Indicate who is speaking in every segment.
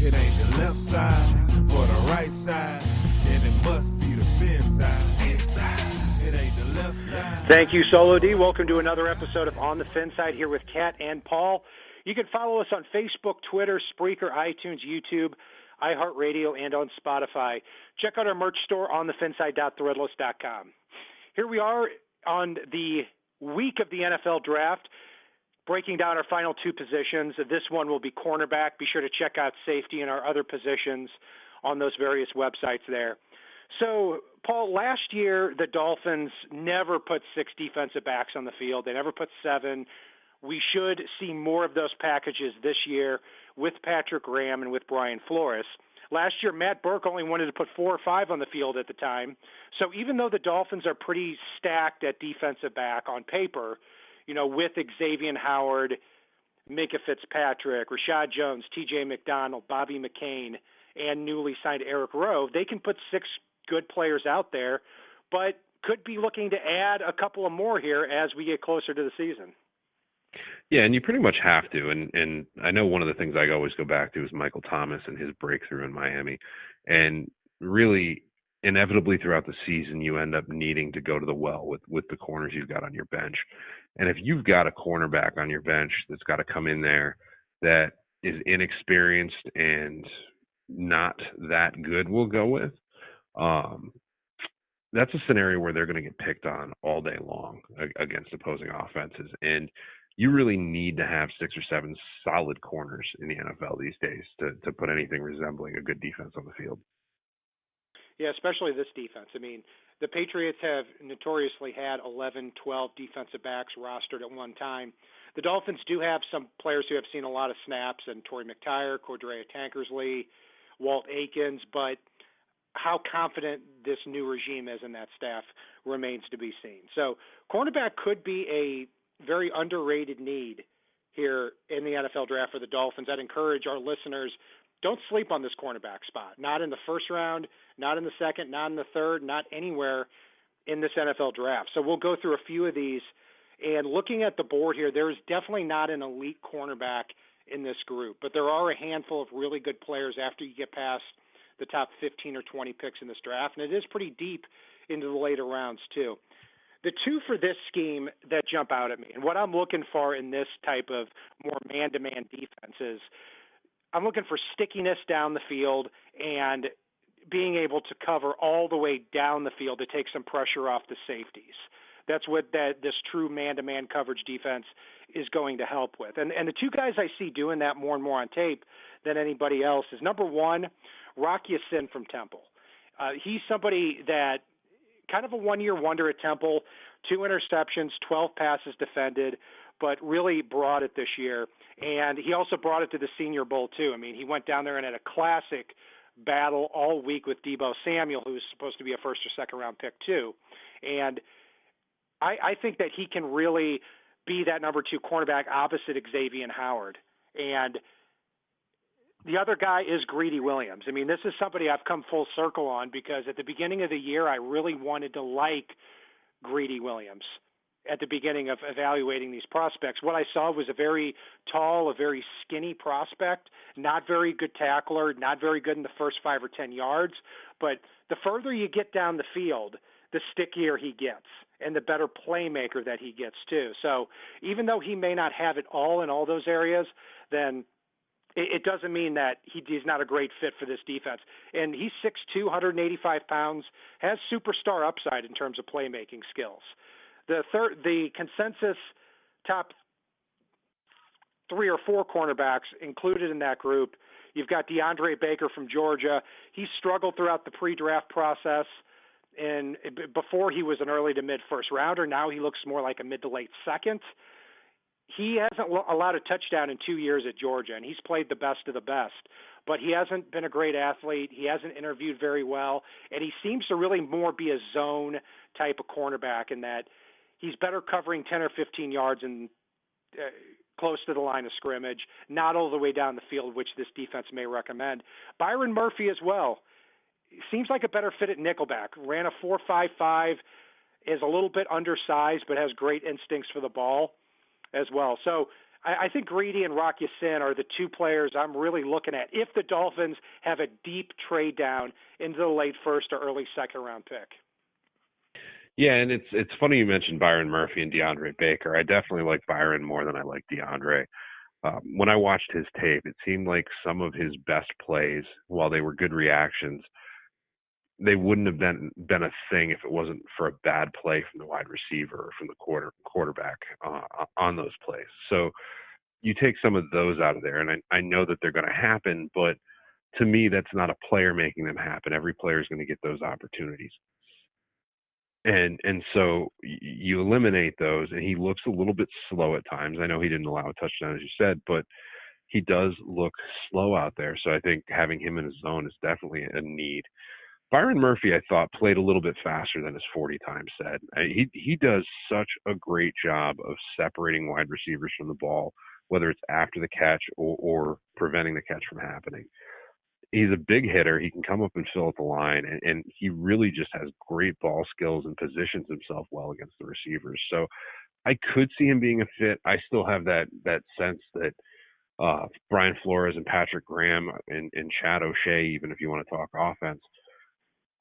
Speaker 1: It ain't the left side or the right side, then it must be the fin side. Inside. It ain't the left side.
Speaker 2: Thank you, Solo D. Welcome to another episode of On the Fin Side here with Kat and Paul. You can follow us on Facebook, Twitter, Spreaker, iTunes, YouTube, iHeartRadio, and on Spotify. Check out our merch store on thefinside.threadless.com. Here we are on the week of the NFL Draft, breaking down our final two positions. This one will be cornerback. Be sure to check out safety and our other positions on those various websites there. So, Paul, last year the Dolphins never put 6 defensive backs on the field. They never put 7. We should see more of those packages this year with Patrick Graham and with Brian Flores. Last year, Matt Burke only wanted to put 4 or 5 on the field at the time. So even though the Dolphins are pretty stacked at defensive back on paper, you know, with Xavier Howard, Micah Fitzpatrick, Rashad Jones, T.J. McDonald, Bobby McCain, and newly signed Eric Rowe, they can put 6 good players out there, but could be looking to add a couple of more here as we get closer to the season.
Speaker 3: Yeah, and you pretty much have to. And I know one of the things I always go back to is Michael Thomas and his breakthrough in Miami. And really, inevitably throughout the season, you end up needing to go to the well with the corners you've got on your bench. And if you've got a cornerback on your bench that's got to come in there that is inexperienced and not that good, we'll go with, that's a scenario where they're going to get picked on all day long against opposing offenses. And you really need to have 6 or 7 solid corners in the NFL these days to put anything resembling a good defense on the field.
Speaker 2: Yeah, especially this defense. I mean, the Patriots have notoriously had 11, 12 defensive backs rostered at one time. The Dolphins do have some players who have seen a lot of snaps, and Torrey McTyer, Cordrea Tankersley, Walt Aikens, but how confident this new regime is in that staff remains to be seen. So cornerback could be a very underrated need here in the NFL draft for the Dolphins. I'd encourage our listeners, don't sleep on this cornerback spot. Not in the first round, not in the second, not in the third, not anywhere in this NFL draft. So we'll go through a few of these. And looking at the board here, there is definitely not an elite cornerback in this group, but there are a handful of really good players after you get past the top 15 or 20 picks in this draft, and it is pretty deep into the later rounds too. The two for this scheme that jump out at me, and what I'm looking for in this type of more man-to-man defense is I'm looking for stickiness down the field and being able to cover all the way down the field to take some pressure off the safeties. That's what this true man-to-man coverage defense is going to help with. And the two guys I see doing that more and more on tape than anybody else is, number one, Rock Ya-Sin from Temple. He's somebody that kind of a one-year wonder at Temple, 2 interceptions, 12 passes defended, but really brought it this year. And he also brought it to the Senior Bowl, too. I mean, he went down there and had a classic battle all week with Deebo Samuel, who's supposed to be a first or second round pick, too. And I think that he can really be that number 2 cornerback opposite Xavier Howard. And the other guy is Greedy Williams. I mean, this is somebody I've come full circle on because at the beginning of the year, I really wanted to like Greedy Williams at the beginning of evaluating these prospects. What I saw was a very tall, a very skinny prospect, not very good tackler, not very good in the first 5 or 10 yards. But the further you get down the field, the stickier he gets and the better playmaker that he gets too. So even though he may not have it all in all those areas, then it doesn't mean that he's not a great fit for this defense. And he's 6'2", 185 pounds, has superstar upside in terms of playmaking skills. The consensus top 3 or 4 cornerbacks included in that group, you've got DeAndre Baker from Georgia. He struggled throughout the pre-draft process, and before he was an early to mid-first rounder. Now he looks more like a mid to late second. He hasn't allowed a touchdown in 2 years at Georgia, and he's played the best of the best. But he hasn't been a great athlete. He hasn't interviewed very well, and he seems to really more be a zone type of cornerback in that he's better covering 10 or 15 yards and close to the line of scrimmage, not all the way down the field, which this defense may recommend. Byron Murphy as well. Seems like a better fit at nickelback. Ran a 4.55, is a little bit undersized, but has great instincts for the ball as well. So I think Greedy and Rock Ya-Sin are the two players I'm really looking at if the Dolphins have a deep trade down into the late first or early second round pick.
Speaker 3: Yeah, and it's funny you mentioned Byron Murphy and DeAndre Baker. I definitely like Byron more than I like DeAndre. When I watched his tape, it seemed like some of his best plays, while they were good reactions, they wouldn't have been a thing if it wasn't for a bad play from the wide receiver or from the quarterback on those plays. So you take some of those out of there, and I know that they're going to happen, but to me, that's not a player making them happen. Every player is going to get those opportunities. And so you eliminate those, and he looks a little bit slow at times. I know he didn't allow a touchdown, as you said, but he does look slow out there. So I think having him in his zone is definitely a need. Byron Murphy, I thought, played a little bit faster than his 40 times said. He does such a great job of separating wide receivers from the ball, whether it's after the catch or preventing the catch from happening. He's a big hitter. He can come up and fill at the line, and he really just has great ball skills and positions himself well against the receivers. So I could see him being a fit. I still have that sense that Brian Flores and Patrick Graham and Chad O'Shea, even if you want to talk offense,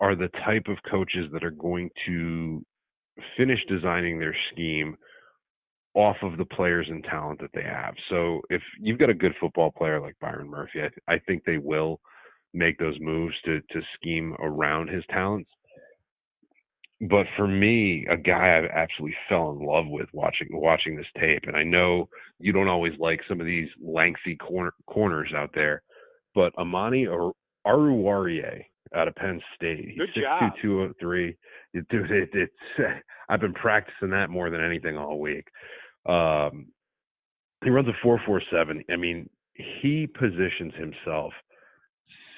Speaker 3: are the type of coaches that are going to finish designing their scheme off of the players and talent that they have. So if you've got a good football player like Byron Murphy, I think they will make those moves to scheme around his talents. But for me, a guy I absolutely fell in love with watching this tape, and I know you don't always like some of these lengthy corners out there, but Amani Aruwariye out of Penn State.
Speaker 2: Good
Speaker 3: He's 6'2", 203. Dude, it's I've been practicing that more than anything all week. He runs a 4.47. I mean, he positions himself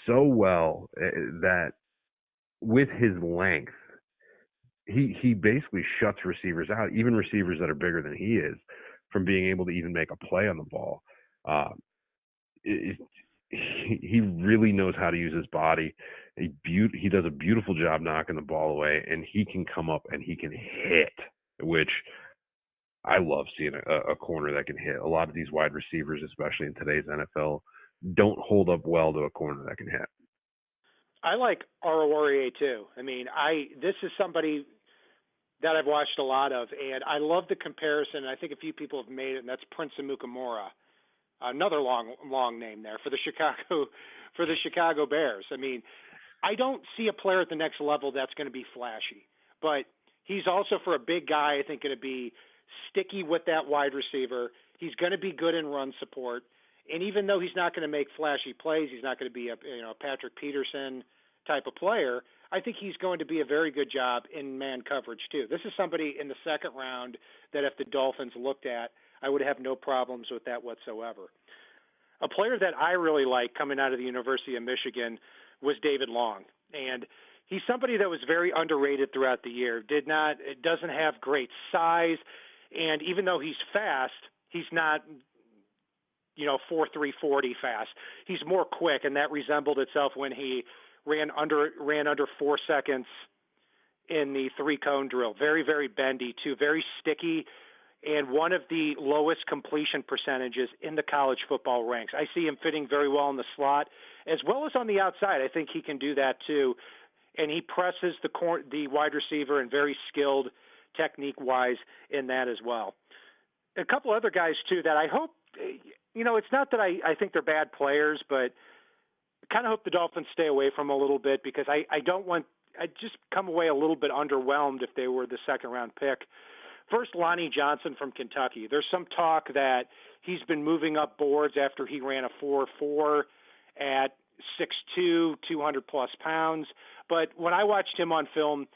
Speaker 3: so well that with his length, he basically shuts receivers out, even receivers that are bigger than he is, from being able to even make a play on the ball. He really knows how to use his body. He does a beautiful job knocking the ball away, and he can come up and he can hit, which I love seeing a corner that can hit. A lot of these wide receivers, especially in today's NFL, don't hold up well to a corner that can hit.
Speaker 2: I like Aruwariye too. I mean, this is somebody that I've watched a lot of, and I love the comparison. I think a few people have made it, and that's Prince Amukamara, another long name there for the Chicago Bears. I mean, I don't see a player at the next level that's going to be flashy, but he's also, for a big guy, I think going to be sticky with that wide receiver. He's going to be good in run support. And even though he's not going to make flashy plays, he's not going to be a Patrick Peterson type of player, I think he's going to be a very good job in man coverage too. This is somebody in the second round that if the Dolphins looked at, I would have no problems with that whatsoever. A player that I really like coming out of the University of Michigan was David Long. And he's somebody that was very underrated throughout the year. Doesn't have great size, and even though he's fast, he's not 4.3 40 fast. He's more quick, and that resembled itself when he ran under 4 seconds in the 3-cone drill. Very, very bendy too, very sticky, and one of the lowest completion percentages in the college football ranks. I see him fitting very well in the slot as well as on the outside. I think he can do that too, and he presses the wide receiver and very skilled technique-wise in that as well. A couple other guys too that I hope. It's not that I think they're bad players, but I kind of hope the Dolphins stay away from them a little bit because I'd just come away a little bit underwhelmed if they were the second-round pick. First, Lonnie Johnson from Kentucky. There's some talk that he's been moving up boards after he ran a 4.4 at 6'2", 200-plus pounds. But when I watched him on film,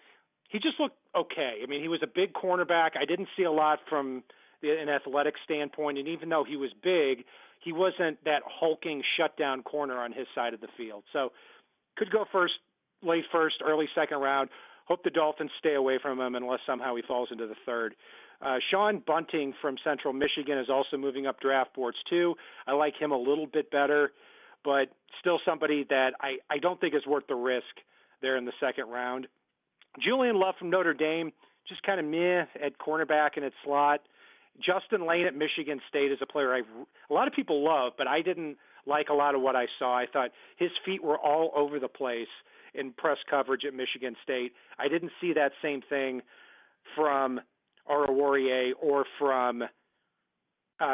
Speaker 2: he just looked okay. I mean, he was a big cornerback. I didn't see a lot from an athletic standpoint, and even though he was big, he wasn't that hulking shutdown corner on his side of the field. So could go late first, early second round. Hope the Dolphins stay away from him unless somehow he falls into the third. Sean Bunting from Central Michigan is also moving up draft boards too. I like him a little bit better, but still somebody that I don't think is worth the risk there in the second round. Julian Love from Notre Dame, just kind of meh at cornerback and at slot. Justin Lane at Michigan State is a player a lot of people love, but I didn't like a lot of what I saw. I thought his feet were all over the place in press coverage at Michigan State. I didn't see that same thing from Oruwariye or from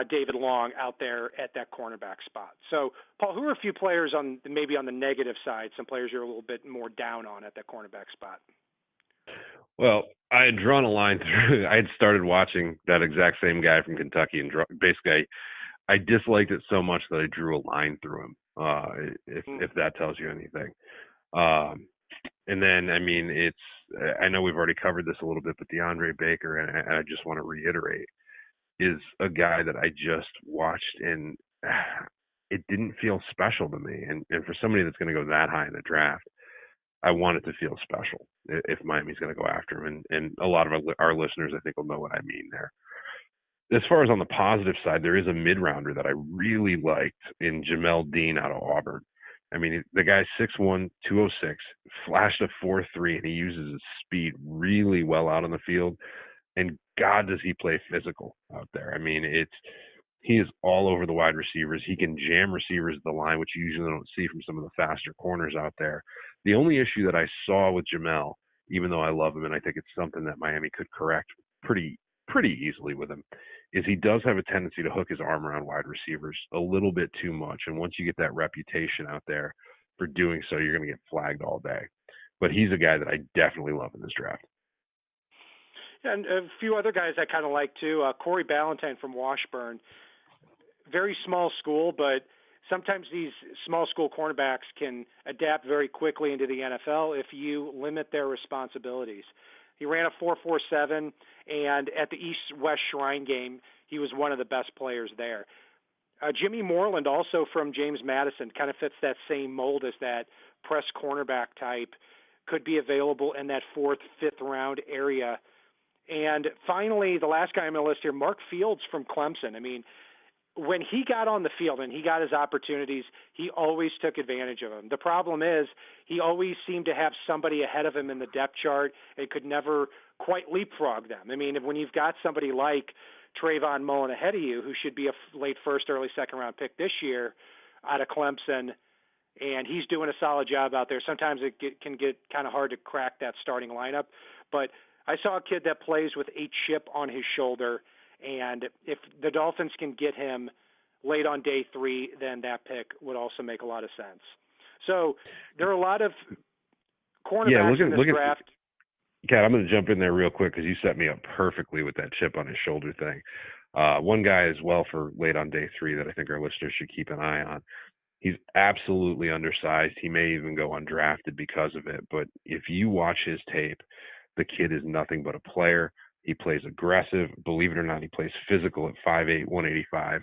Speaker 2: David Long out there at that cornerback spot. So, Paul, who are a few players maybe on the negative side, some players you're a little bit more down on at that cornerback spot?
Speaker 3: Well, I had drawn a line through. I had started watching that exact same guy from Kentucky, and basically I disliked it so much that I drew a line through him. If that tells you anything. And then, I mean, I know we've already covered this a little bit, but DeAndre Baker, and I just want to reiterate, is a guy that I just watched and it didn't feel special to me. And for somebody that's going to go that high in the draft, I want it to feel special if Miami's going to go after him. And a lot of our listeners, I think, will know what I mean there. As far as on the positive side, there is a mid-rounder that I really liked in Jamel Dean out of Auburn. I mean, the guy's 6'1", 206, flashed a 4.3, and he uses his speed really well out on the field. And God, does he play physical out there. I mean, he is all over the wide receivers. He can jam receivers at the line, which you usually don't see from some of the faster corners out there. The only issue that I saw with Jamel, even though I love him, and I think it's something that Miami could correct pretty easily with him, is he does have a tendency to hook his arm around wide receivers a little bit too much. And once you get that reputation out there for doing so, you're going to get flagged all day. But he's a guy that I definitely love in this draft.
Speaker 2: And a few other guys I kind of like too. Corey Ballantyne from Washburn. Very small school, but sometimes these small school cornerbacks can adapt very quickly into the NFL if you limit their responsibilities. He ran a 4.47, and at the East-West Shrine game, he was one of the best players there. Jimmy Moreland, also from James Madison, kind of fits that same mold as that press cornerback type, could be available in that 4th, 5th round area. And finally, the last guy on my list here, Mark Fields from Clemson. I mean, when he got on the field and he got his opportunities, he always took advantage of them. The problem is he always seemed to have somebody ahead of him in the depth chart and could never quite leapfrog them. I mean, when you've got somebody like Trayvon Mullen ahead of you, who should be a late first, early second round pick this year out of Clemson, and he's doing a solid job out there, sometimes it can get kind of hard to crack that starting lineup. But I saw a kid that plays with a chip on his shoulder, and if the Dolphins can get him late on day 3, then that pick would also make a lot of sense. So there are a lot of cornerbacks in this draft.
Speaker 3: Kat, I'm going to jump in there real quick because you set me up perfectly with that chip on his shoulder thing. One guy as well for late on day 3 that I think our listeners should keep an eye on. He's absolutely undersized. He may even go undrafted because of it. But if you watch his tape, the kid is nothing but a player. He plays aggressive. Believe it or not, he plays physical at 5'8", 185.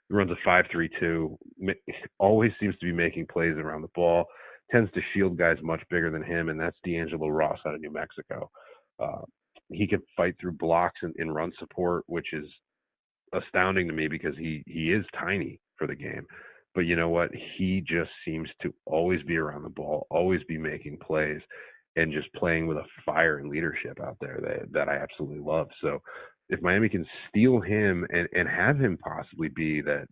Speaker 3: He runs a 5.32. Always seems to be making plays around the ball. Tends to shield guys much bigger than him, and that's D'Angelo Ross out of New Mexico. He can fight through blocks in run support, which is astounding to me because he is tiny for the game. But you know what? He just seems to always be around the ball, always be making plays, and just playing with a fire and leadership out there that I absolutely love. So if Miami can steal him and have him possibly be that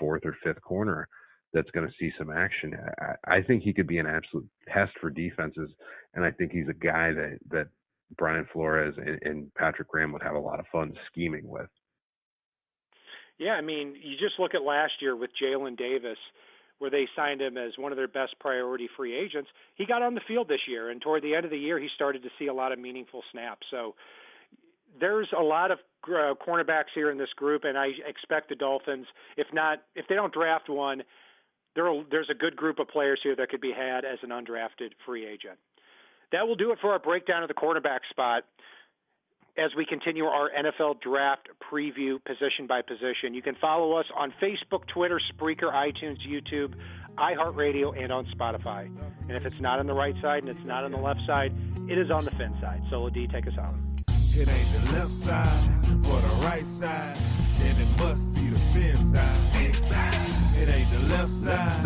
Speaker 3: 4th or 5th corner that's going to see some action, I think he could be an absolute pest for defenses. And I think he's a guy that Brian Flores and Patrick Graham would have a lot of fun scheming with.
Speaker 2: Yeah, I mean, you just look at last year with Jalen Davis, where they signed him as one of their best priority free agents. He got on the field this year, and toward the end of the year, he started to see a lot of meaningful snaps. So there's a lot of cornerbacks here in this group, and I expect the Dolphins, if they don't draft one, there's a good group of players here that could be had as an undrafted free agent. That will do it for our breakdown of the cornerback spot. As we continue our NFL draft preview position by position, you can follow us on Facebook, Twitter, Spreaker, iTunes, YouTube, iHeartRadio, and on Spotify. And if it's not on the right side and it's not on the left side, it is on the fin side. Solo D, take us out.
Speaker 1: It ain't the left side or the right side, then it must be the fin side. It ain't the left side